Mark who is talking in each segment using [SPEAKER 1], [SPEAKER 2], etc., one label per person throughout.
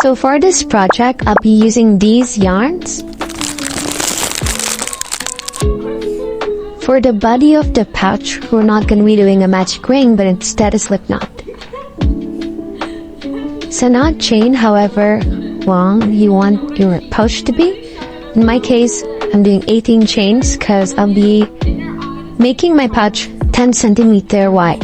[SPEAKER 1] So for this project, I'll be using these yarns. For the body of the pouch, we're not going to be doing a magic ring, but instead a slip knot. So not chain, however long you want your pouch to be. In my case, I'm doing 18 chains because I'll be making my pouch 10 centimeter wide.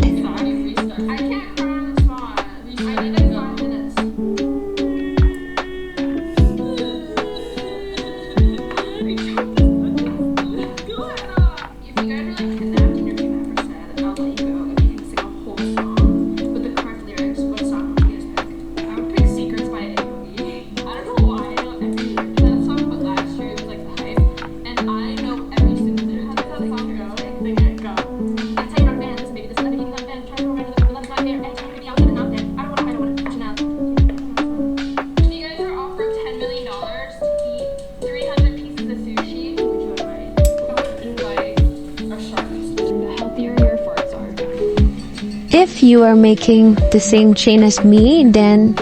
[SPEAKER 1] If you are making the same chain as me, then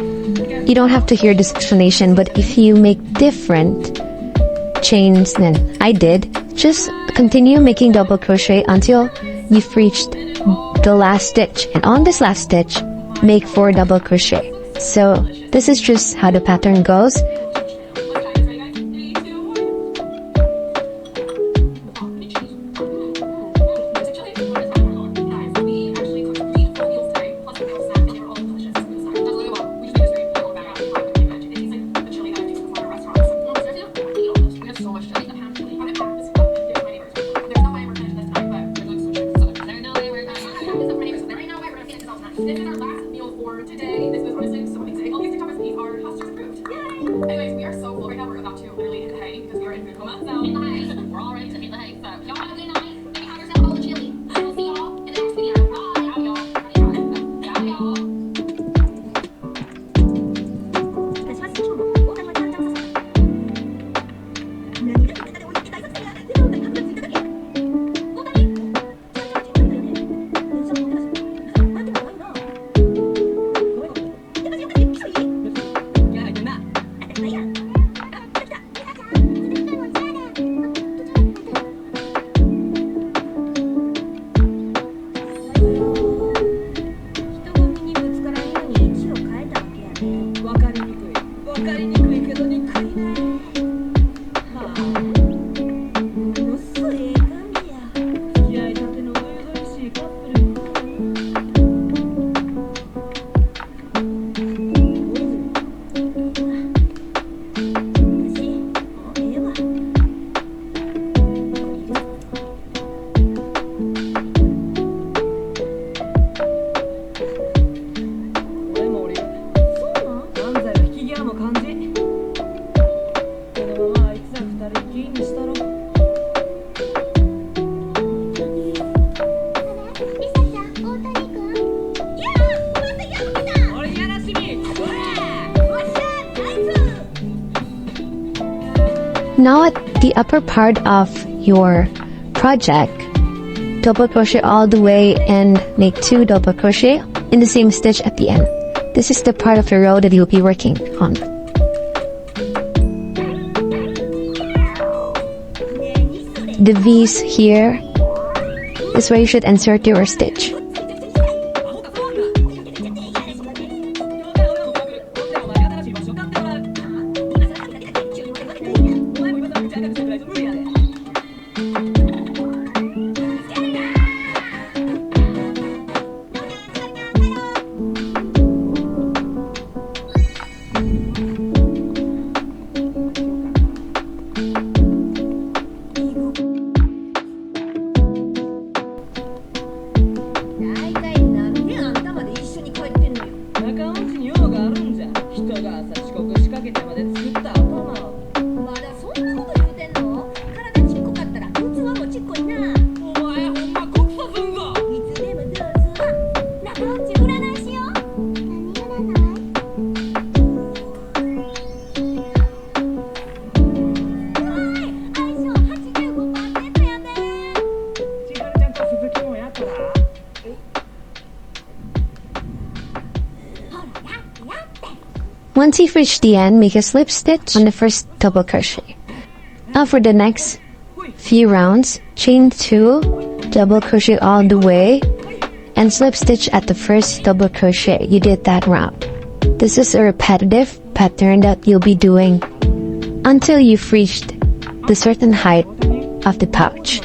[SPEAKER 1] you don't have to hear this explanation. But if you make different chains than I did, just continue making double crochet until you've reached the last stitch. And on this last stitch, make 4 double crochet. So this is just how the pattern goes.
[SPEAKER 2] Anyways, we are so full right now. We're about to literally hit the hay because we are in food coma. So hit the hay. We're all ready to hit the hay. So y'all have a good night. Maybe have yourself a bowl of chili. We'll see y'all in the next video. Bye. Ciao, y'all. Ciao, y'all.
[SPEAKER 1] Now at the upper part of your project, double crochet all the way and make 2 double crochet in the same stitch at the end. This is the part of the row that you'll be working on. The V's here is where you should insert your stitch. Once you've reached the end, make a slip stitch on the first double crochet. Now for the next few rounds, chain 2, double crochet all the way, and slip stitch at the first double crochet you did that round. This is a repetitive pattern that you'll be doing until you've reached the certain height of the pouch.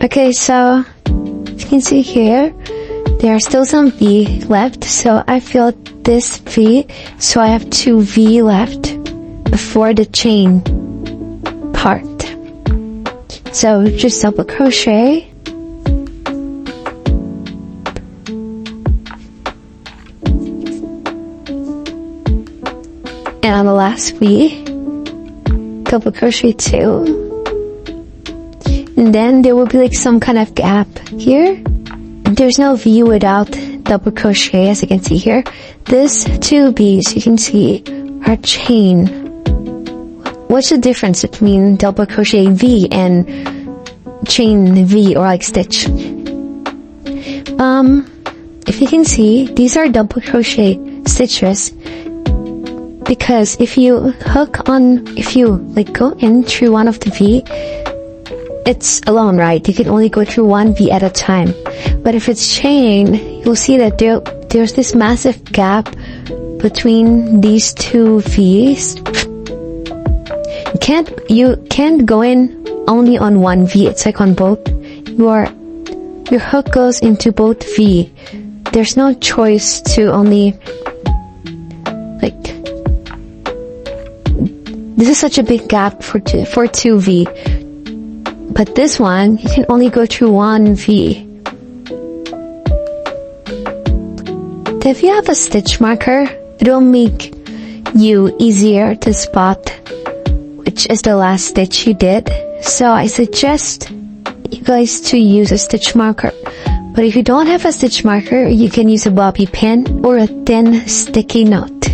[SPEAKER 1] Okay, so you can see here, there are still some V left, so I filled this V, so I have 2 V left before the chain part. So just double crochet, and on the last V, double crochet 2. And then there will be like some kind of gap here. There's no V without double crochet, as you can see here. This 2 V's you can see are chain. What's the difference between double crochet V and chain V, or like stitch? If you can see, these are double crochet stitches, because if you like go in through one of the V, it's alone, right? You can only go through one V at a time. But if it's chain, you'll see that there's this massive gap between these 2 V's. You can't go in only on one V. It's like on both. Your hook goes into both V. There's no choice to only like. This is such a big gap for 2 V. But this one, you can only go through one V. If you have a stitch marker, it will make you easier to spot which is the last stitch you did. So I suggest you guys to use a stitch marker. But if you don't have a stitch marker, you can use a bobby pin or a thin sticky note.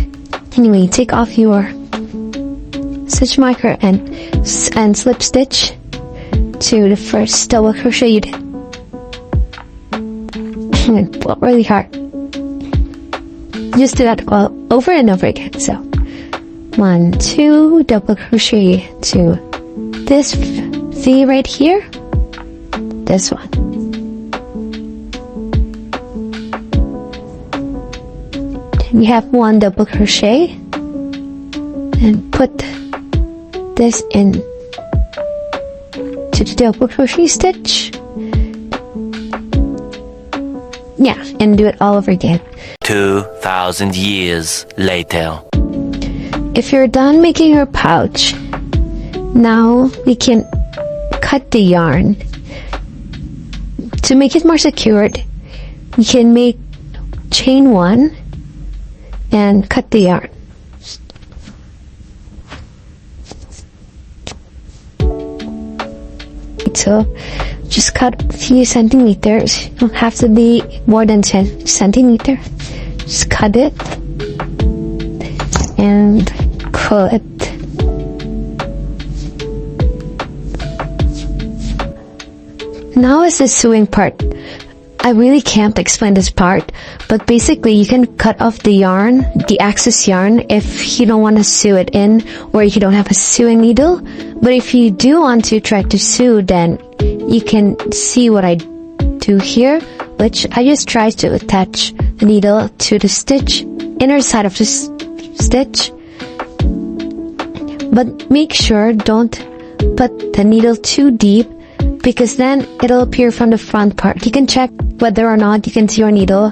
[SPEAKER 1] Anyway, take off your stitch marker and slip stitch to the first double crochet you did. Pull really hard. Just do that all over and over again. So 1, 2, double crochet to this V, V right here, this one. We have 1 double crochet and put this in to the double crochet stitch. Yeah, and do it all over again.
[SPEAKER 3] 2,000 years later.
[SPEAKER 1] If you're done making your pouch, now we can cut the yarn. To make it more secured, you can make chain 1 and cut the yarn. So just cut a few centimeters. You don't have to be more than 10 centimeters. Just cut it and pull it. Now is the sewing part. I really can't explain this part, but basically you can cut off the yarn, the excess yarn, if you don't want to sew it in or if you don't have a sewing needle. But if you do want to try to sew, then you can see what I do here, which I just try to attach the needle to the stitch, inner side of the stitch. But make sure don't put the needle too deep, because then it'll appear from the front part. You can check whether or not you can see your needle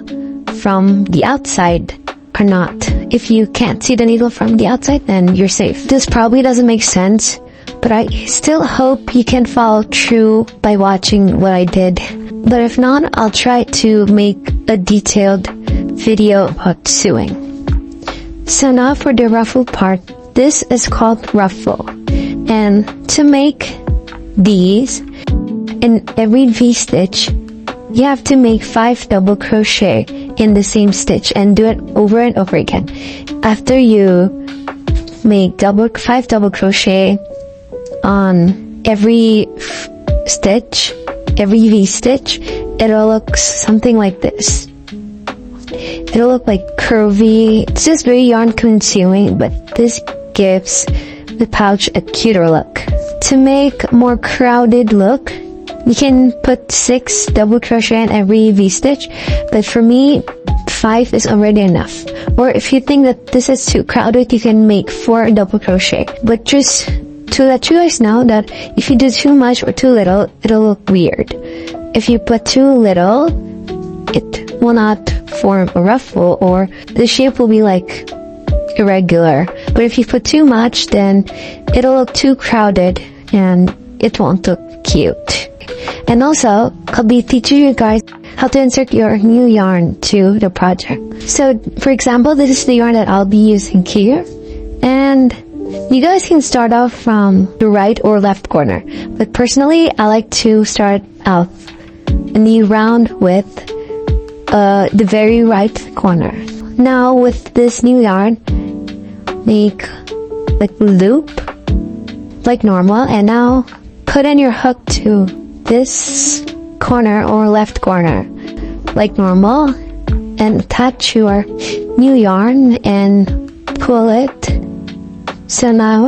[SPEAKER 1] from the outside or not. If you can't see the needle from the outside, then you're safe. This probably doesn't make sense, but I still hope you can follow through by watching what I did. But if not, I'll try to make a detailed video about sewing. So now for the ruffle part. This is called ruffle. And to make these, in every V-stitch, you have to make 5 double crochet in the same stitch and do it over and over again. After you make 5 double crochet on every stitch, every V-stitch, it'll look something like this. It'll look like curvy. It's just very yarn consuming, but this gives the pouch a cuter look. To make more crowded look, you can put 6 double crochet in every V-stitch, but for me, 5 is already enough. Or if you think that this is too crowded, you can make 4 double crochet. But just to let you guys know that if you do too much or too little, it'll look weird. If you put too little, it will not form a ruffle, or the shape will be like irregular. But if you put too much, then it'll look too crowded and it won't look cute. And also, I'll be teaching you guys how to insert your new yarn to the project. So, for example, this is the yarn that I'll be using here. And you guys can start off from the right or left corner. But personally, I like to start out in the round with the very right corner. Now, with this new yarn, make like a loop like normal, and now put in your hook to this corner or left corner like normal, and attach your new yarn and pull it. So now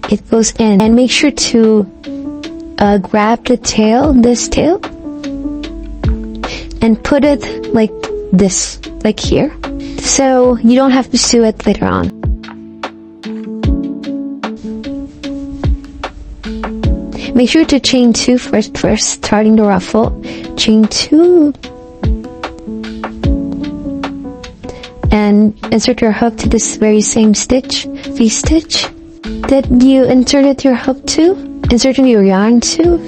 [SPEAKER 1] it goes in, and make sure to grab the tail, this tail, and put it like this, like here, so you don't have to sew it later on. Make sure to chain 2 first, starting the ruffle. Chain 2. And insert your hook to this very same stitch, V-stitch, that you inserted your hook to. Insert your yarn to.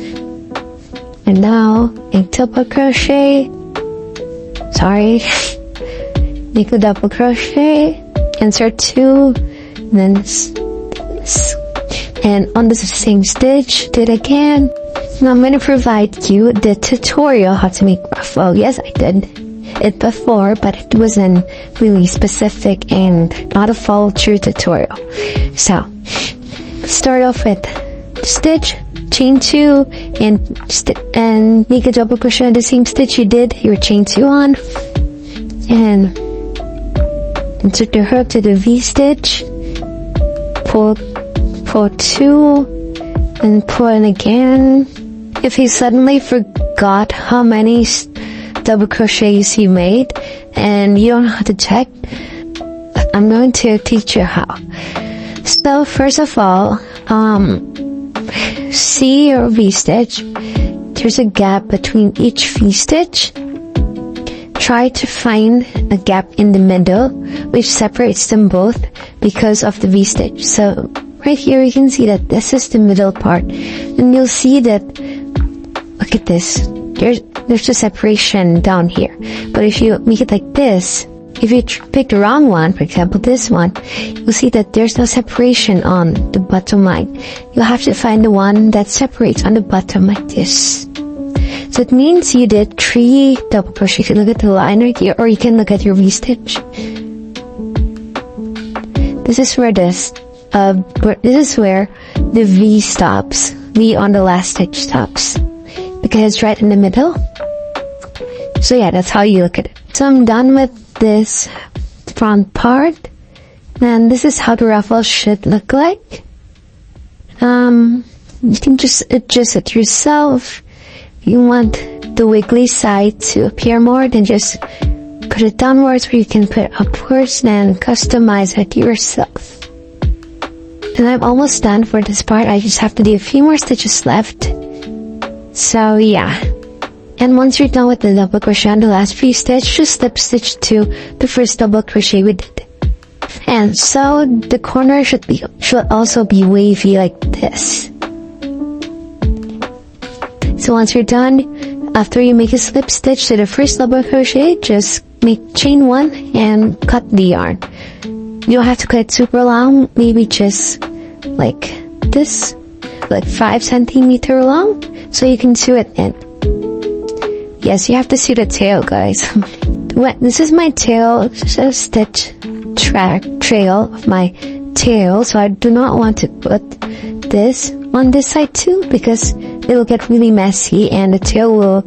[SPEAKER 1] And now, make double crochet. Sorry. Make a double crochet. Insert 2. Then this. And on the same stitch, do it again. Now I'm going to provide you the tutorial how to make ruffle. Yes, I did it before, but it wasn't really specific and not a follow through tutorial. So, start off with stitch, chain 2, and make a double crochet in the same stitch you did your chain 2 on. And insert your hook to the V-stitch, pull 2, and pull in again. If you suddenly forgot how many double crochets you made and you don't know how to check, I'm going to teach you how. So first of all, see your V-stitch. There's a gap between each V-stitch. Try to find a gap in the middle which separates them both because of the V-stitch. So right here you can see that this is the middle part, and you'll see that, look at this, there's a separation down here. But if you make it like this, if you pick the wrong one, for example this one, you'll see that there's no separation on the bottom line. You'll have to find the one that separates on the bottom like this. So it means you did 3 double crochet. You can look at the line right here, or you can look at your V-stitch. This is where this is where the V stops. V on the last stitch stops, because it's right in the middle. So yeah, that's how you look at it. So I'm done with this front part, and this is how the ruffle should look like. You can just adjust it yourself. If you want the wiggly side to appear more, then just put it downwards, or you can put it upwards and customize it yourself. And I'm almost done for this part. I just have to do a few more stitches left. So yeah. And once you're done with the double crochet on the last V-stitch, just slip stitch to the first double crochet we did. And so the corner should also be wavy like this. So once you're done, after you make a slip stitch to the first double crochet, just chain 1 and cut the yarn. You don't have to cut it super long, maybe just like this, like 5 centimeter long, so you can sew it in. Yes, you have to sew the tail, guys. This is my tail, just a stitch trail of my tail, so I do not want to put this on this side too, because it'll get really messy and the tail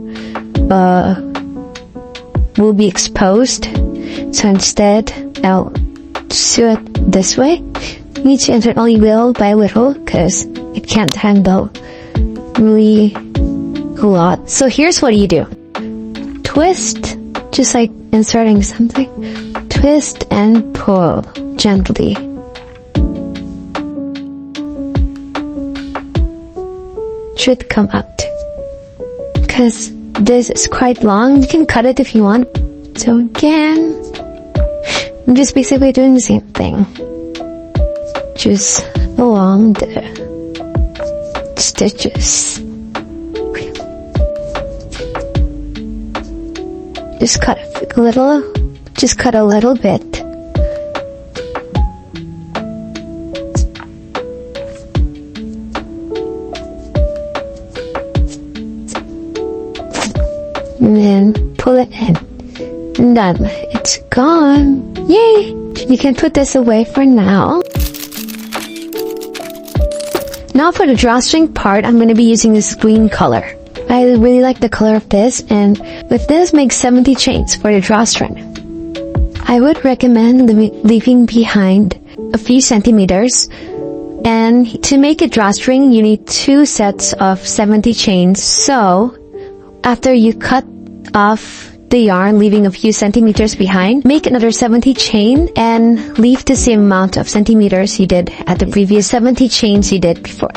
[SPEAKER 1] will be exposed. So instead, I'll sew it this way. You need to insert only little by little, because it can't handle really a lot. So here's what you do. Twist, just like inserting something. Twist and pull gently. Should come out, because this is quite long. You can cut it if you want. So again, I'm just basically doing the same thing, just along the stitches. Just cut a little bit. And then pull it in. And done. It's gone. Yay! You can put this away for now. Now for the drawstring part, I'm going to be using this green color. I really like the color of this, and with this, make 70 chains for the drawstring. I would recommend leaving behind a few centimeters, and to make a drawstring, you need 2 sets of 70 chains. So after you cut off the yarn, leaving a few centimeters behind, make another 70 chain and leave the same amount of centimeters you did at the previous 70 chains you did before.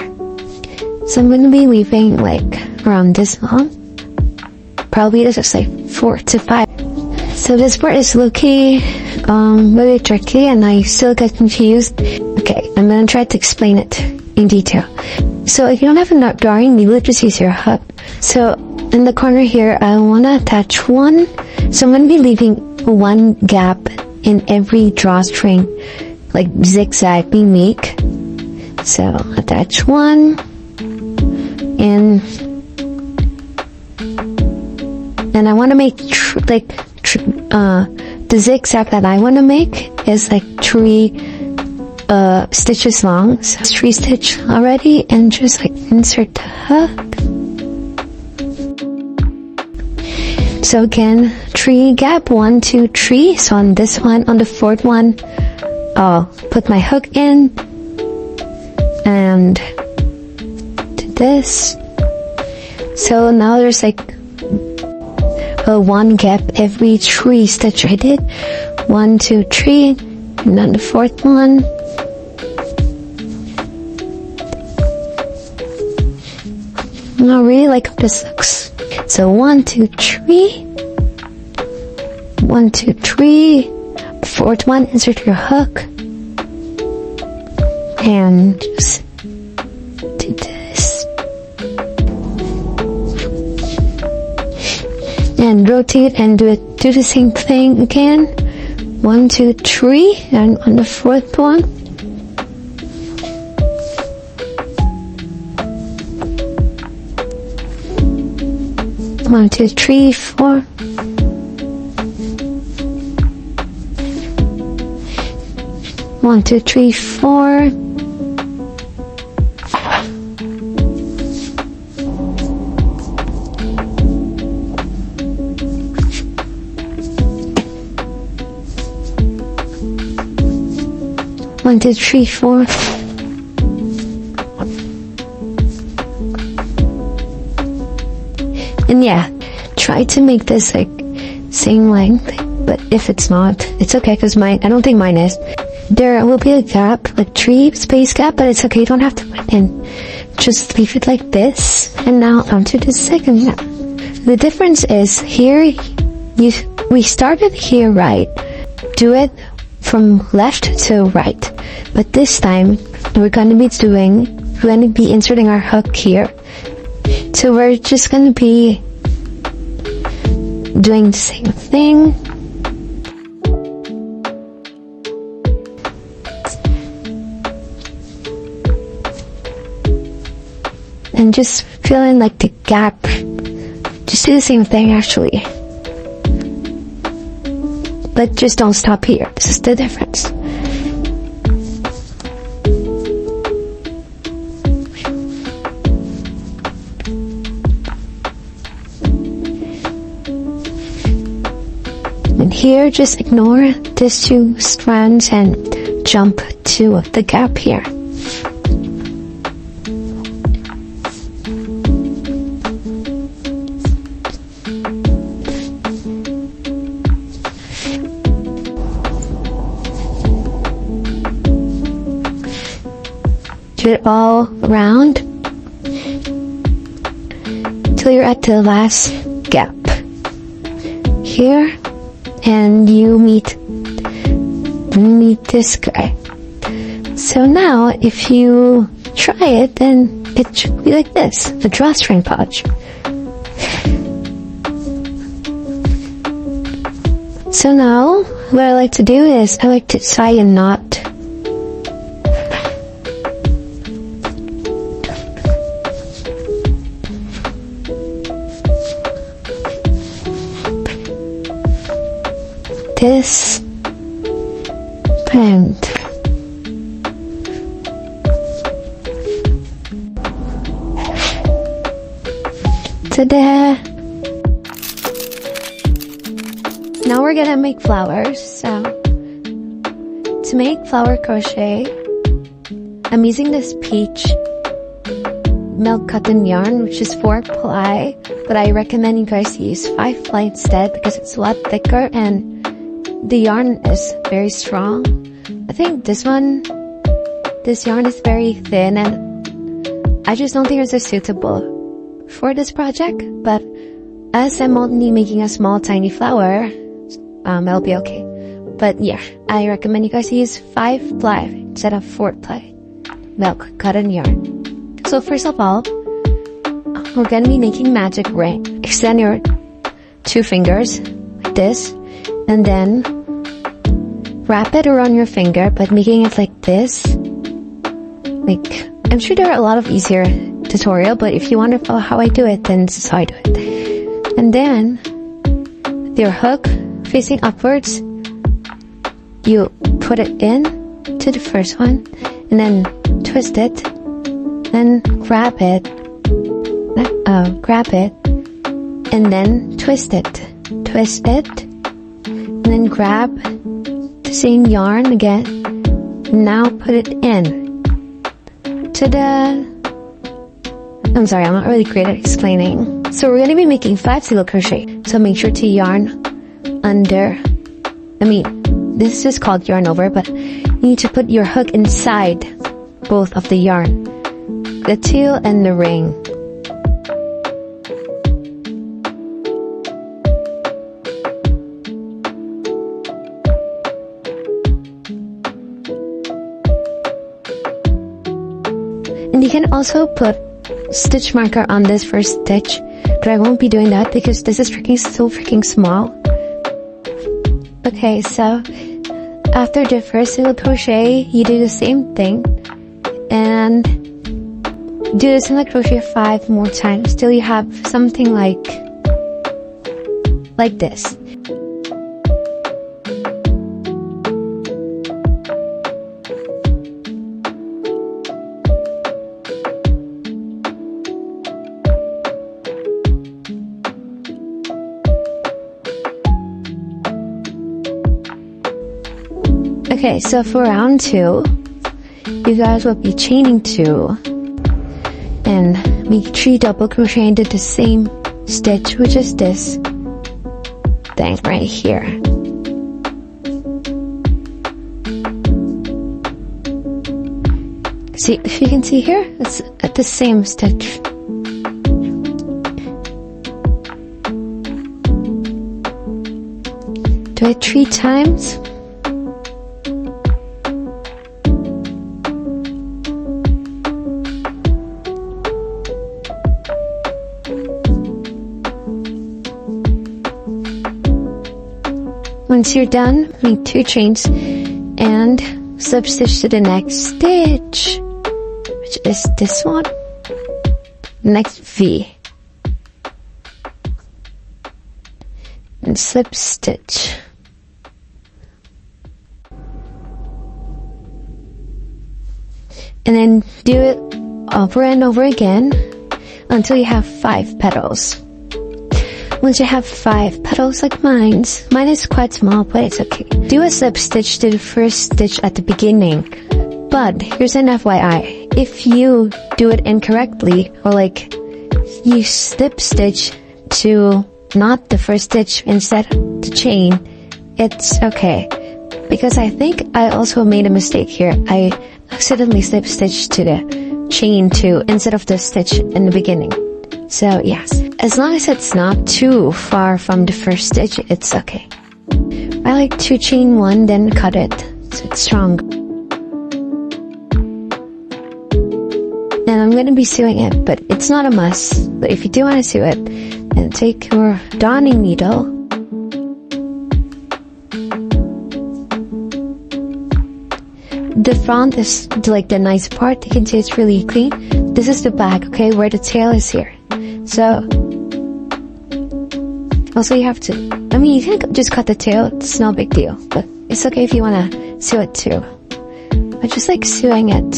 [SPEAKER 1] So I'm going to be leaving like around this long. Probably this is like 4 to 5. So this part is low-key, really tricky, and I still get confused. Okay, I'm going to try to explain it in detail. So if you don't have a drawing needle, just use your hook. So in the corner here, I want to attach one. So I'm going to be leaving one gap in every drawstring, like zigzag we make. So attach one, and I want to make the zigzag that I want to make is like 3 stitches long. So 3 stitch already, and just like insert the hook. So again, 3 gap, 1, 2, 3. So on this one, on the 4th one, I'll put my hook in and this. So now there's like one gap every 3 stitch I did. 1, 2, 3, and then the 4th one. I really like how this looks. So 1, 2, 3. 1, 2, 3. The 4th one, insert your hook. And just do this. And rotate and do the same thing again. 1, 2, 3, and on the 4th one. One, 2, 3, 4. 1, 2, 3, 4. One, two, three, 4. And yeah, try to make this like same length, but if it's not, it's okay, because I don't think mine is. There will be a gap, like 3 space gap, but it's okay, you don't have to put it in. Just leave it like this. And now onto the second gap. The difference is here, we started here right. Do it from left to right. But this time, we're going to be inserting our hook here. So we're just going to be doing the same thing. And just fill in like the gap. Just do the same thing actually. But just don't stop here. This is the difference. And here, just ignore these 2 strands and jump to the gap here. Do it all around till you're at the last gap here, and you meet this guy. So now if you try it, then it should be like this, the drawstring pouch. So now what I like to do is I like to tie a knot. This and ta-da! Now we're gonna make flowers. So to make flower crochet, I'm using this peach milk cotton yarn, which is 4 ply, but I recommend you guys use 5 ply instead because it's a lot thicker and the yarn is very strong. I think this yarn is very thin, and I just don't think it's suitable for this project. But as I'm only making a small tiny flower, it'll be okay. But yeah, I recommend you guys use 5 ply instead of 4 ply milk cotton yarn. So first of all, we're gonna be making magic ring. Extend your 2 fingers like this, and then wrap it around your finger, but making it like this. Like, I'm sure there are a lot of easier tutorial, but if you want to follow how I do it, then this is how I do it. And then, with your hook facing upwards, you put it in to the first one, and then twist it, then grab it, and then twist it, and then grab the same yarn again. Now put it in. Ta-da! I'm sorry, I'm not really great at explaining. So we're going to be making 5 single crochet. So make sure to yarn under, this is called yarn over, but you need to put your hook inside both of the yarn, the tail and the ring. And you can also put stitch marker on this first stitch, but I won't be doing that because this is so freaking small. Okay, so after the first single crochet, you do the same thing and do the single crochet 5 more times till you have something like this. Okay, so for round 2, you guys will be chaining 2 and make 3 double crochet into the same stitch, which is this thing right here. See, if you can see here, it's at the same stitch. Do it 3 times. Once you're done, make 2 chains and slip stitch to the next stitch, which is this one, next V, and slip stitch. And then do it over and over again until you have 5 petals. Once you have 5 petals like mine is quite small, but it's okay. Do a slip stitch to the first stitch at the beginning. But here's an FYI. If you do it incorrectly, or like you slip stitch to not the first stitch instead the chain, it's okay. Because I think I also made a mistake here. I accidentally slip stitched to the chain too instead of the stitch in the beginning. So yes, as long as it's not too far from the first stitch, it's okay. I like to chain 1, then cut it so it's strong. And I'm going to be sewing it, but it's not a must. But if you do want to sew it, then take your darning needle the front is like the nice part. You can see it's really clean. This is the back, okay, where the tail is here. So also you have to, you can just cut the tail, it's no big deal, but it's okay if you want to sew it too. I just like sewing it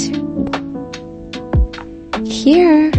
[SPEAKER 1] here.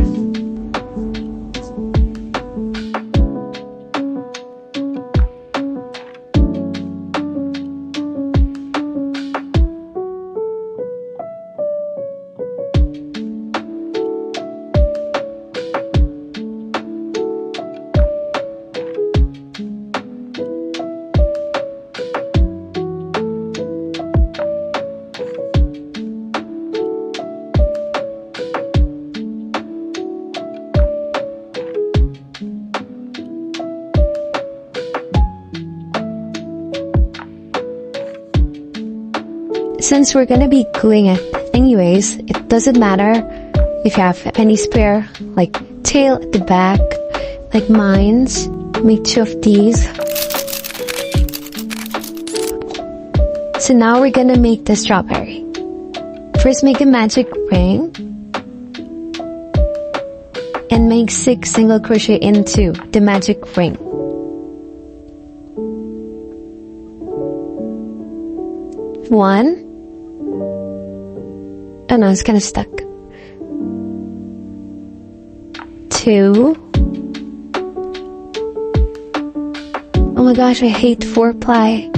[SPEAKER 1] Since we're gonna be gluing it anyways, it doesn't matter if you have any spare, like tail at the back, like mine's. Make 2 of these. So now we're gonna make the strawberry. First make a magic ring and make 6 single crochet into the magic ring. 1. Oh no, it's kind of stuck. 2. Oh my gosh, I hate 4-ply.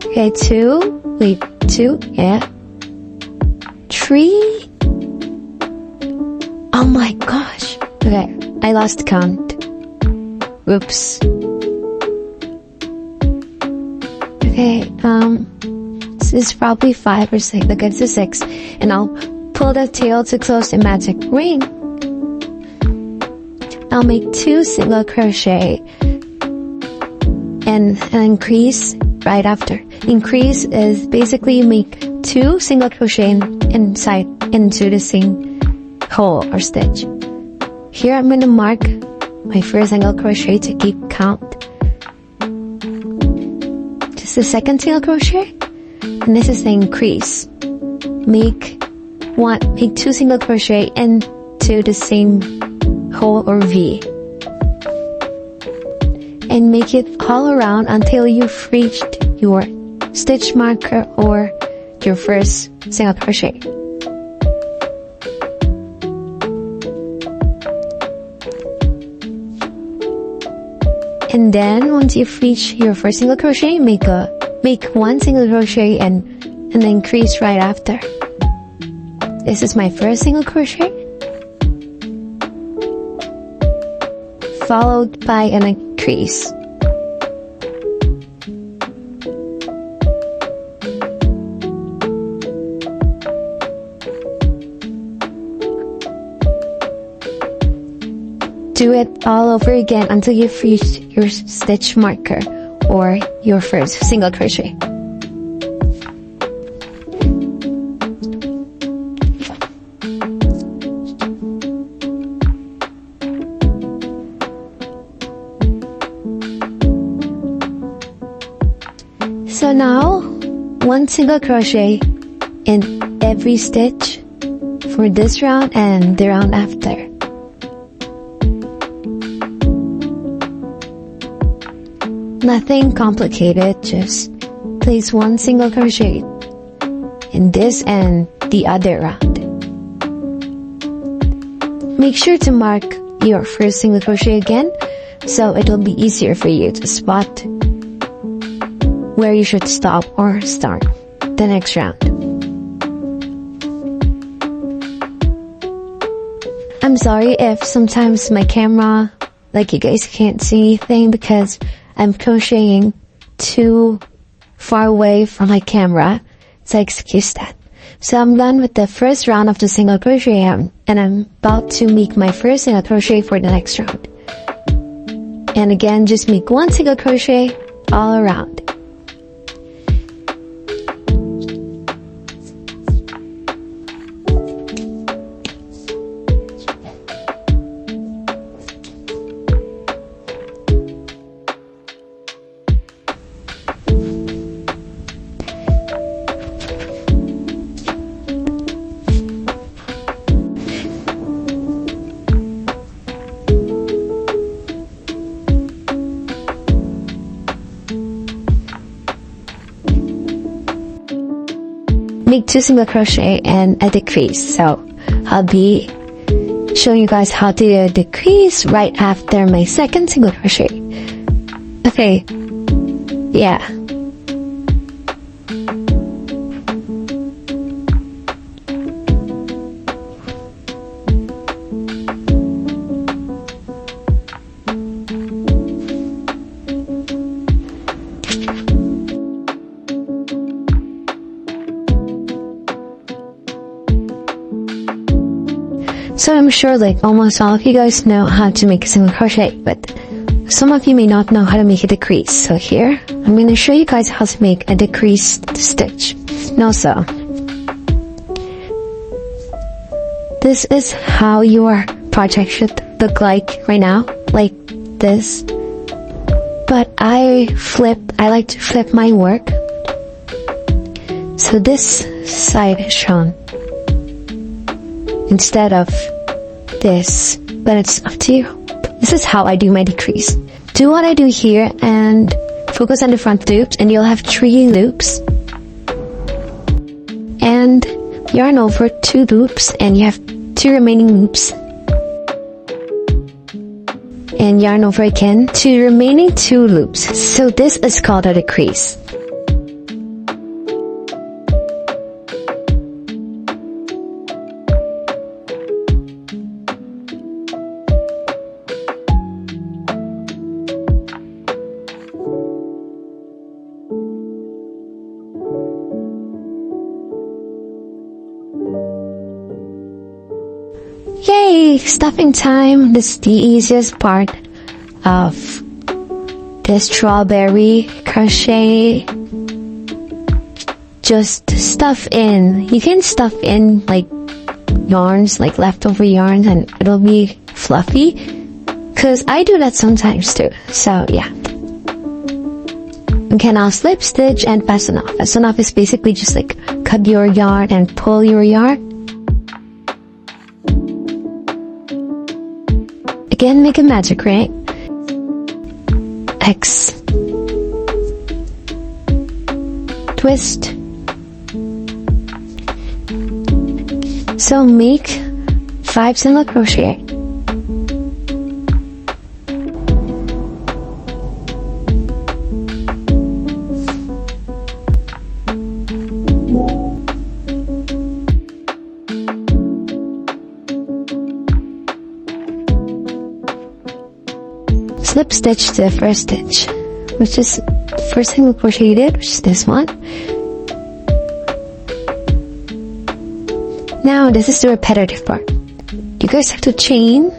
[SPEAKER 1] Okay, 2. Wait, 2, yeah. 3. my gosh. Okay, I lost count. Oops. Okay, this is probably 5 or 6. Look, it's a 6. And I'll pull the tail to close the magic ring. I'll make 2 single crochet and an increase right after. Increase is basically you make 2 single crochet inside into the same hole or stitch. Here I'm going to mark my first single crochet to keep count. Just the second single crochet, and this is the increase. Make 2 single crochet into the same hole or V, and make it all around until you've reached your stitch marker or your first single crochet. And then once you've reached your first single crochet, make 1 single crochet and an increase right after. This is my first single crochet, followed by an increase. Do it all over again until you've reached your stitch marker or your first single crochet. So now, 1 single crochet in every stitch for this round and the round after. Nothing complicated, just place 1 single crochet in this and the other round. Make sure to mark your first single crochet again, so it'll be easier for you to spot where you should stop or start the next round. I'm sorry if sometimes my camera, like you guys can't see anything because I'm crocheting too far away from my camera, so excuse that. So I'm done with the first round of the single crochet and I'm about to make my first single crochet for the next round. And again, just make 1 single crochet all around. Make 2 single crochet and a decrease. So I'll be showing you guys how to do a decrease right after my second single crochet. Okay, yeah. So I'm sure like almost all of you guys know how to make a single crochet, but some of you may not know how to make a decrease. So here, I'm going to show you guys how to make a decreased stitch. And also, this is how your project should look like right now, like this. But I like to flip my work. So this side is shown instead of this, but it's up to you. This is how I do my decrease. Do what I do here and focus on the front loops, and you'll have 3 loops. And yarn over 2 loops, and you have 2 remaining loops. And yarn over again 2 remaining 2 loops. So this is called a decrease. Okay, stuffing time. This is the easiest part of the strawberry crochet. Just stuff in. You can stuff in like yarns, like leftover yarns, and it'll be fluffy. Cause I do that sometimes too. So yeah. You can now slip stitch and fasten off. Fasten off is basically just like cut your yarn and pull your yarn. Again, make a magic ring. X. Twist. So make 5 single crochet. Slip stitch to the first stitch, which is the first single crochet you did, which is this one. Now this is the repetitive part. You guys have to chain,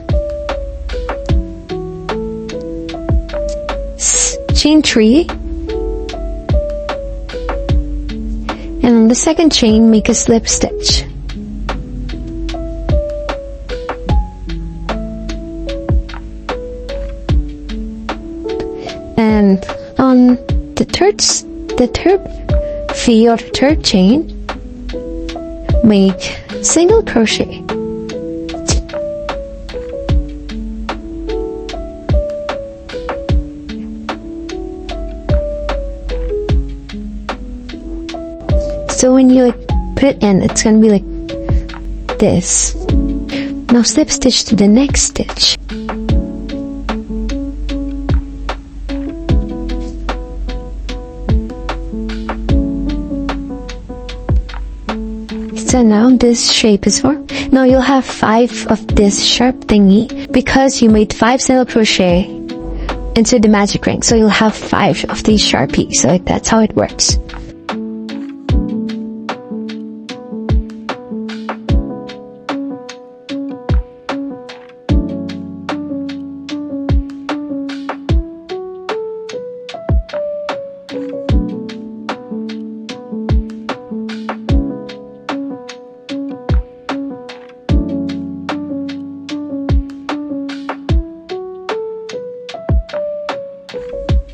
[SPEAKER 1] chain 3, and on the second chain make a slip stitch. And on the third V or the third chain, make single crochet. So when you like put it in, it's gonna be like this. Now slip stitch to the next stitch. So now this shape is formed. Now you'll have 5 of this sharp thingy because you made 5 single crochet into the magic ring. So you'll have 5 of these sharpies. So like that's how it works.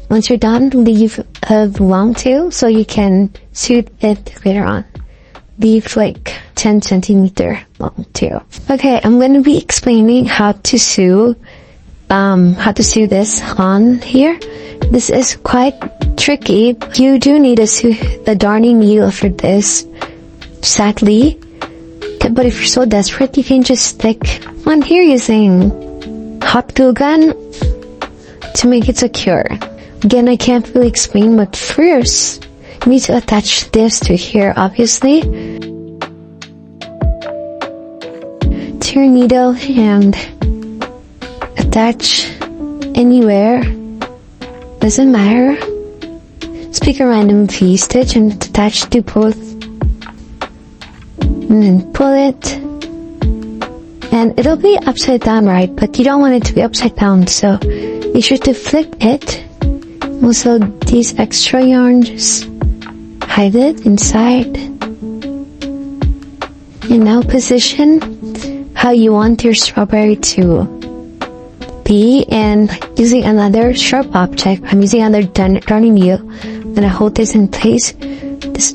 [SPEAKER 1] Once you're done, leave a long tail so you can sew it later on. Leave like 10 centimeter long tail. Okay, I'm going to be explaining how to sew this on here. This is quite tricky. You do need a darning needle for this, sadly. But if you're so desperate, you can just stick on here using hot glue gun to make it secure. Again, I can't really explain, but first, you need to attach this to here, obviously, to your needle and attach anywhere, doesn't matter. Just pick a random V-stitch and attach to both, and then pull it, and it'll be upside down, right? But you don't want it to be upside down, so be sure to flip it. Also, these extra yarns, just hide it inside. And now position how you want your strawberry to be, and using another sharp object, I'm using another darning needle. I'm gonna hold this in place. This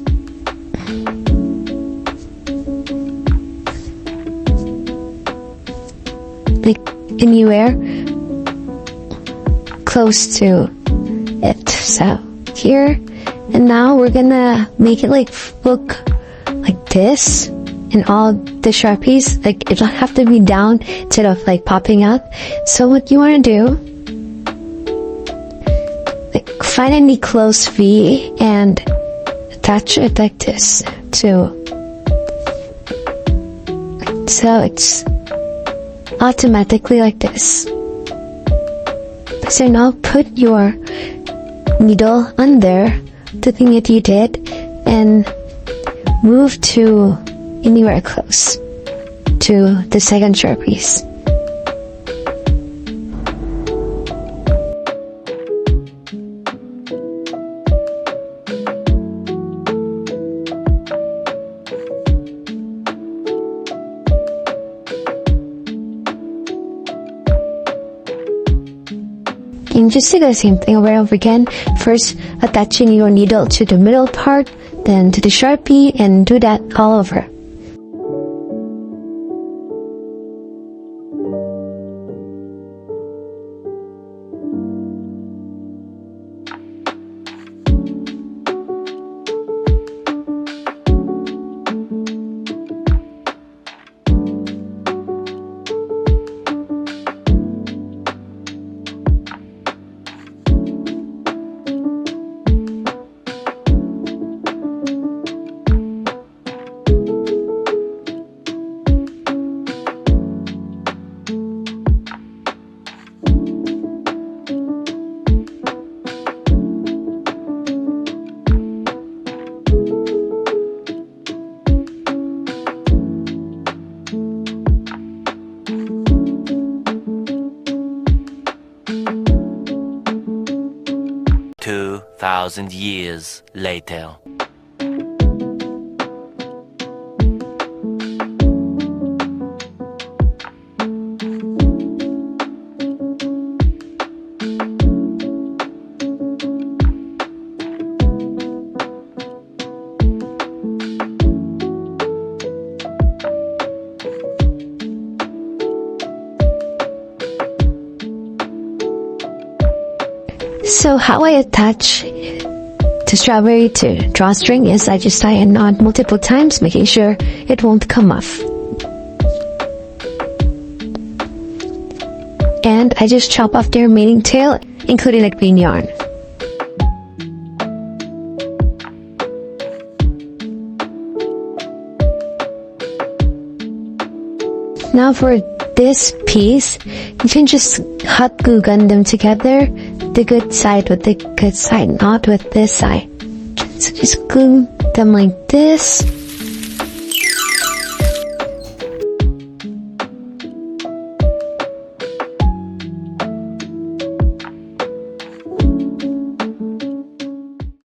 [SPEAKER 1] like anywhere close to it. So here, and now we're gonna make it like look like this, and all the sharpies, like it'll have to be down instead of like popping out. So what you want to do, like find any close V and attach it like this so it's automatically like this. So now put your needle under the thing that you did and move to anywhere close to the second sharpies. just do the same thing over and over again. First, attaching your needle to the middle part, then to the Sharpie, and do that all over.
[SPEAKER 3] Thousand years later.
[SPEAKER 1] So how I attach the strawberry to drawstring is I just tie a knot multiple times, making sure it won't come off. And I just chop off the remaining tail, including the green yarn. Now for this piece, you can just hot glue gun them together, the good side with the good side, not with this side. So just glue them like this.